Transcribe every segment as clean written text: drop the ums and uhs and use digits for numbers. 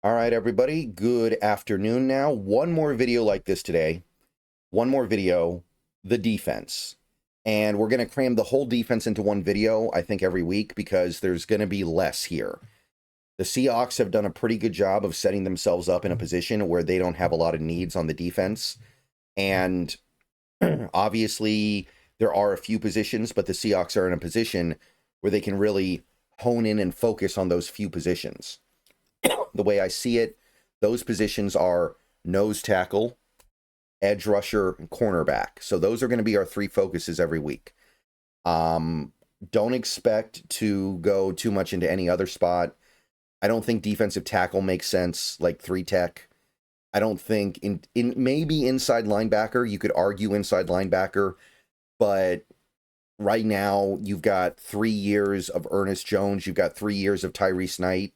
All right, everybody, good afternoon now. One more video like this today. One more video, the defense. And we're going to cram the whole defense into one video, I think, every week because there's going to be less here. The Seahawks have done a pretty good job of setting themselves up in a position where they don't have a lot of needs on the defense. And obviously, there are a few positions, but the Seahawks are in a position where they can really hone in and focus on those few positions. The way I see it, those positions are nose tackle, edge rusher, and cornerback. So those are going to be our three focuses every week. Don't expect to go too much into any other spot. I don't think defensive tackle makes sense, like 3-tech. I don't think in maybe inside linebacker, you could argue inside linebacker, but right now you've got 3 years of Ernest Jones, you've got 3 years of Tyrese Knight.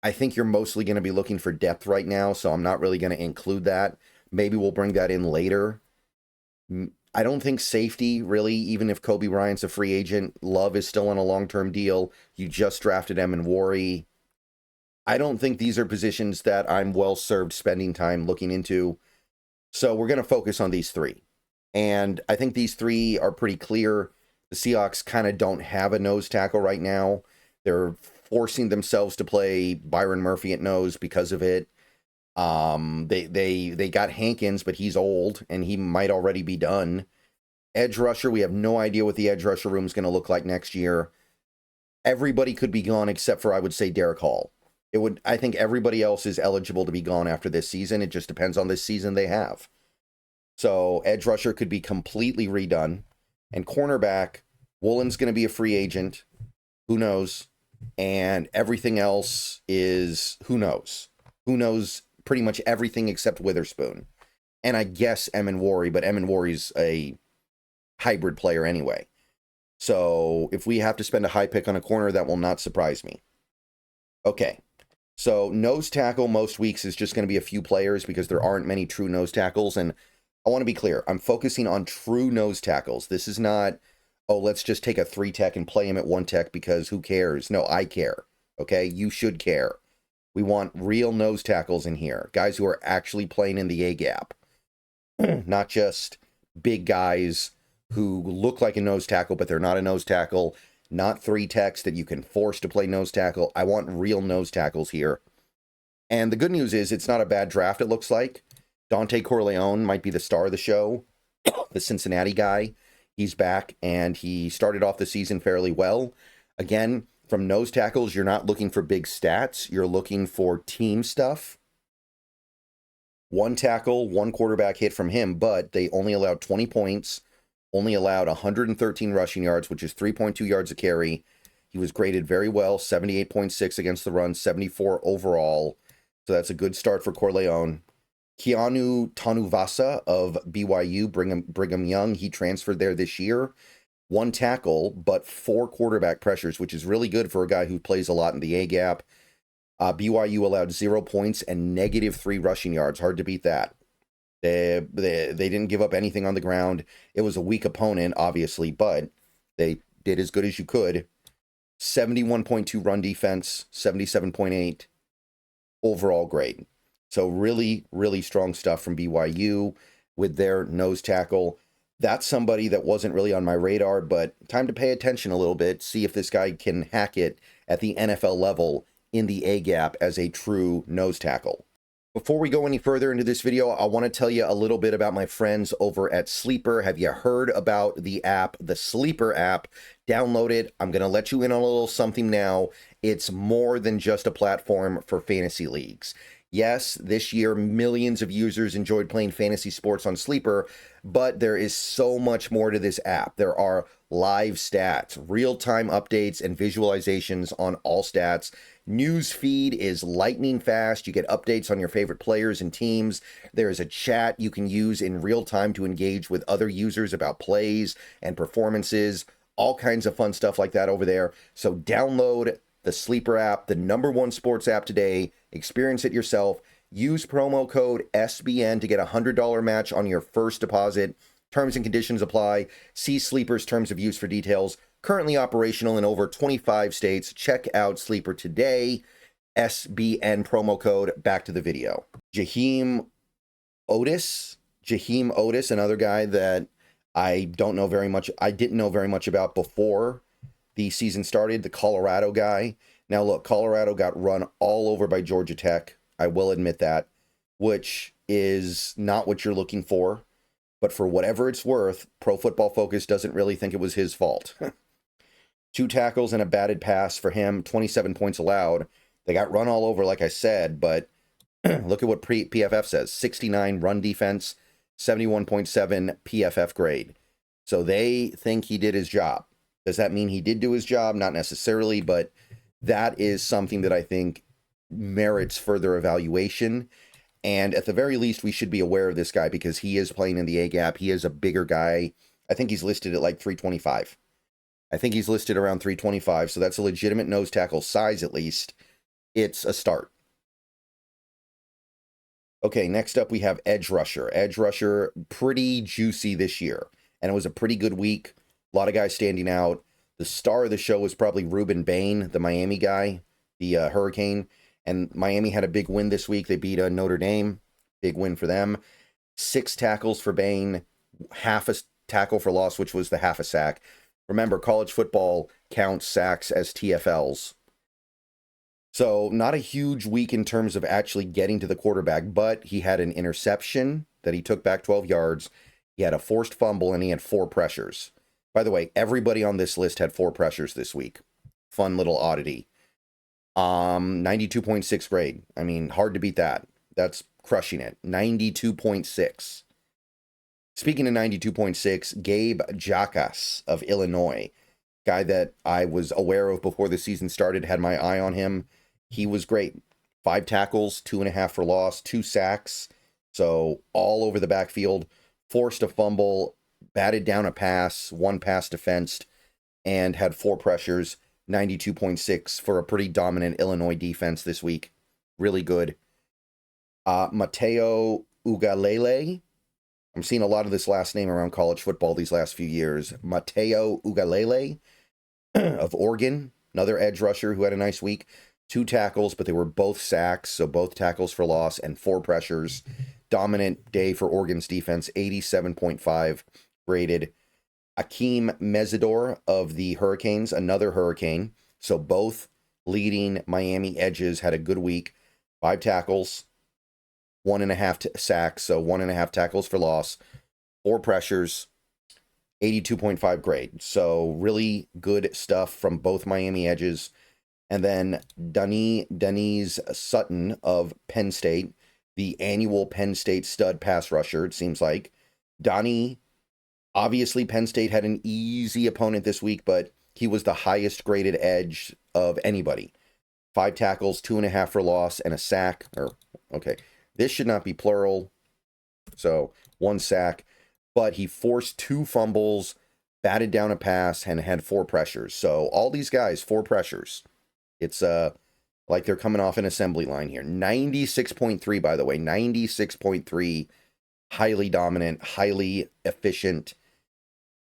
I think you're mostly going to be looking for depth right now, so I'm not really going to include that. Maybe we'll bring that in later. I don't think safety, really, even if Kobe Bryant's a free agent, Love is still on a long-term deal. You just drafted Worry. I don't think these are positions that I'm well-served spending time looking into. So we're going to focus on these three. And I think these three are pretty clear. The Seahawks kind of don't have a nose tackle right now. They're forcing themselves to play Byron Murphy at nose because of it. They got Hankins, but he's old and he might already be done. Edge rusher, we have no idea what the edge rusher room is going to look like next year. Everybody could be gone except for, I would say, Derek Hall. I think everybody else is eligible to be gone after this season. It just depends on this season they have. So edge rusher could be completely redone. And cornerback, Woolen's going to be a free agent. Who knows? And everything else is who knows. Who knows pretty much everything except Witherspoon. And I guess Worry, but Worry's a hybrid player anyway. So if we have to spend a high pick on a corner, that will not surprise me. Okay. So nose tackle most weeks is just going to be a few players because there aren't many true nose tackles. And I want to be clear. I'm focusing on true nose tackles. This is not, oh, let's just take a 3-tech and play him at 1-tech because who cares? No, I care. Okay? You should care. We want real nose tackles in here. Guys who are actually playing in the A-gap. Not just big guys who look like a nose tackle, but they're not a nose tackle. Not 3-techs that you can force to play nose tackle. I want real nose tackles here. And the good news is it's not a bad draft, it looks like. Dante Corleone might be the star of the show. The Cincinnati guy. He's back, and he started off the season fairly well. Again, from nose tackles, you're not looking for big stats. You're looking for team stuff. 1 tackle, 1 quarterback hit from him, but they only allowed 20 points, only allowed 113 rushing yards, which is 3.2 yards a carry. He was graded very well, 78.6 against the run, 74 overall. So that's a good start for Corleone. Keanu Tanuvasa of BYU, Brigham Young, he transferred there this year. 1 tackle, but 4 quarterback pressures, which is really good for a guy who plays a lot in the A-gap. BYU allowed 0 points and -3 rushing yards. Hard to beat that. They didn't give up anything on the ground. It was a weak opponent, obviously, but they did as good as you could. 71.2 run defense, 77.8 overall grade. So really, really strong stuff from BYU with their nose tackle. That's somebody that wasn't really on my radar, but time to pay attention a little bit, see if this guy can hack it at the NFL level in the A-gap as a true nose tackle. Before we go any further into this video, I want to tell you a little bit about my friends over at Sleeper. Have you heard about the app, the Sleeper app? Download it. I'm going to let you in on a little something now. It's more than just a platform for fantasy leagues. Yes, this year, millions of users enjoyed playing fantasy sports on Sleeper, but there is so much more to this app. There are live stats, real-time updates, and visualizations on all stats. News feed is lightning fast. You get updates on your favorite players and teams. There is a chat you can use in real time to engage with other users about plays and performances. All kinds of fun stuff like that over there. So download the Sleeper app, the #1 sports app today. Experience it yourself. Use promo code SBN to get a $100 match on your first deposit. Terms and conditions apply. See Sleeper's terms of use for details. Currently operational in over 25 states. Check out Sleeper today. SBN promo code. Back to the video. Jaheim Otis, another guy that I don't know very much. I didn't know very much about before the season started. The Colorado guy. Now look, Colorado got run all over by Georgia Tech. I will admit that, which is not what you're looking for. But for whatever it's worth, Pro Football Focus doesn't really think it was his fault. 2 tackles and a batted pass for him, 27 points allowed. They got run all over, like I said, but look at what PFF says. 69 run defense, 71.7 PFF grade. So they think he did his job. Does that mean he did do his job? Not necessarily, but that is something that I think merits further evaluation. And at the very least, we should be aware of this guy because he is playing in the A-gap. He is a bigger guy. I think he's listed at like 325. I think he's listed around 325, so that's a legitimate nose tackle size at least. It's a start. Okay, next up we have edge rusher. Edge rusher, pretty juicy this year. And it was a pretty good week. A lot of guys standing out. The star of the show was probably Ruben Bain, the Miami guy, the Hurricane. And Miami had a big win this week. They beat Notre Dame. Big win for them. 6 tackles for Bain. Half a tackle for loss, which was the half a sack. Remember, college football counts sacks as TFLs. So not a huge week in terms of actually getting to the quarterback, but he had an interception that he took back 12 yards. He had a forced fumble, and he had 4 pressures. By the way, everybody on this list had 4 pressures this week. Fun little oddity. 92.6 grade. I mean, hard to beat that. That's crushing it. 92.6. Speaking of 92.6, Gabe Jacas of Illinois, guy that I was aware of before the season started, had my eye on him. He was great. 5 tackles, 2.5 for loss, 2 sacks. So all over the backfield, forced a fumble, batted down a pass, 1 pass defensed, and had 4 pressures. 92.6 for a pretty dominant Illinois defense this week. Really good. Mateo Ugalele. I'm seeing a lot of this last name around college football these last few years. Mateo Ugalele of Oregon. Another edge rusher who had a nice week. 2 tackles, but they were both sacks, so both tackles for loss and 4 pressures. Dominant day for Oregon's defense. 87.5 graded. Akeem Mesidor of the Hurricanes, another Hurricane. So both leading Miami edges had a good week. 5 tackles, 1.5 sacks, so 1.5 tackles for loss, 4 pressures, 82.5 grade. So really good stuff from both Miami edges. And then Denise Sutton of Penn State, the annual Penn State stud pass rusher, it seems like. Donnie, obviously, Penn State had an easy opponent this week, but he was the highest graded edge of anybody. 5 tackles, 2.5 for loss, and a sack. Okay, this should not be plural. So 1 sack, but he forced 2 fumbles, batted down a pass, and had 4 pressures. So all these guys, 4 pressures. It's like they're coming off an assembly line here. 96.3, by the way, 96.3. Highly dominant, highly efficient.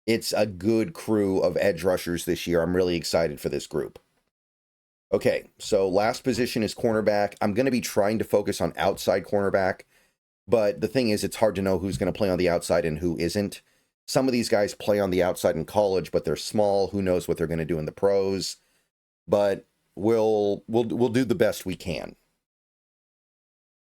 It's a good crew of edge rushers this year. I'm really excited for this group. Okay, so last position is cornerback. I'm going to be trying to focus on outside cornerback, but the thing is, it's hard to know who's going to play on the outside and who isn't. Some of these guys play on the outside in college, but they're small. Who knows what they're going to do in the pros? But we'll do the best we can.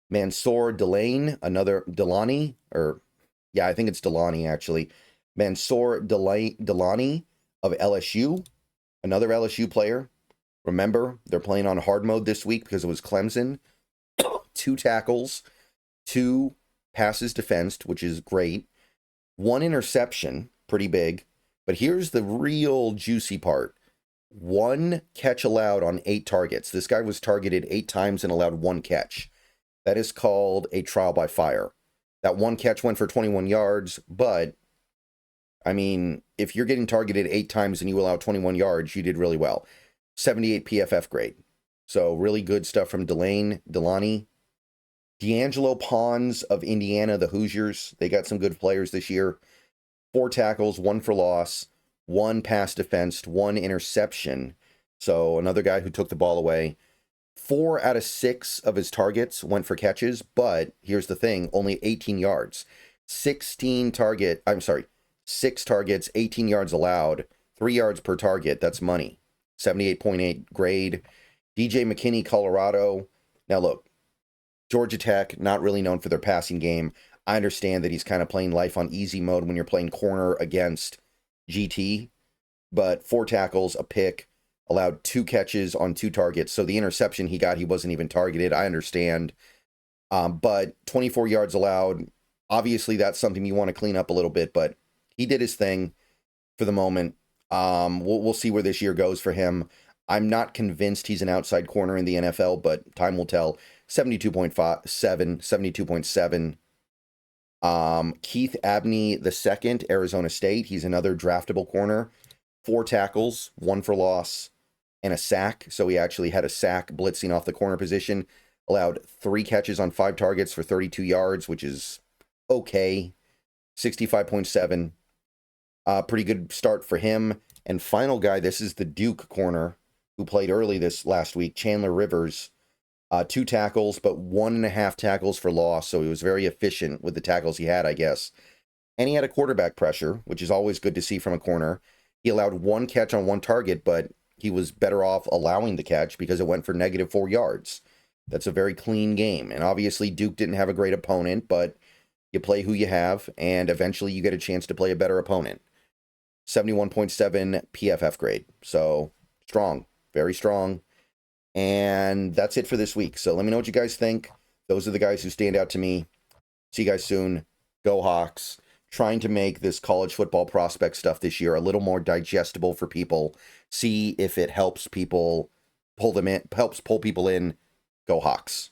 Mansour Delane, another Delani, I think it's Delani actually. Mansour Delani of LSU, another LSU player. Remember, they're playing on hard mode this week because it was Clemson. 2 tackles, 2 passes defensed, which is great. 1 interception, pretty big. But here's the real juicy part. 1 catch allowed on 8 targets. This guy was targeted 8 times and allowed 1 catch. That is called a trial by fire. That 1 catch went for 21 yards, but, I mean, if you're getting targeted 8 times and you allow 21 yards, you did really well. 78 PFF grade. So really good stuff from Delani. D'Angelo Pons of Indiana, the Hoosiers. They got some good players this year. 4 tackles, 1 for loss, 1 pass defensed, 1 interception. So another guy who took the ball away. 4 out of 6 of his targets went for catches, but here's the thing, only 18 yards. 6 targets, 18 yards allowed, 3 yards per target. That's money. 78.8 grade. DJ McKinney, Colorado. Now look, Georgia Tech, not really known for their passing game. I understand that he's kind of playing life on easy mode when you're playing corner against GT, but 4 tackles, a pick, allowed 2 catches on 2 targets. So the interception he got, he wasn't even targeted. I understand. But 24 yards allowed. Obviously, that's something you want to clean up a little bit, but he did his thing for the moment. We'll see where this year goes for him. I'm not convinced he's an outside corner in the NFL, but time will tell. 72.7. Keith Abney II, Arizona State. He's another draftable corner. 4 tackles, 1 for loss, and a sack. So he actually had a sack blitzing off the corner position. Allowed 3 catches on 5 targets for 32 yards, which is okay. 65.7. Pretty good start for him. And final guy, this is the Duke corner who played early this last week, Chandler Rivers. 2 tackles, but 1.5 tackles for loss. So he was very efficient with the tackles he had, I guess. And he had a quarterback pressure, which is always good to see from a corner. He allowed 1 catch on 1 target, but he was better off allowing the catch because it went for -4 yards. That's a very clean game. And obviously Duke didn't have a great opponent, but you play who you have, and eventually you get a chance to play a better opponent. 71.7 PFF grade. So strong, very strong. And that's it for this week. So let me know what you guys think. Those are the guys who stand out to me. See you guys soon. Go Hawks. Trying to make this college football prospect stuff this year a little more digestible for people. See if it helps people pull them in, helps pull people in. Go Hawks.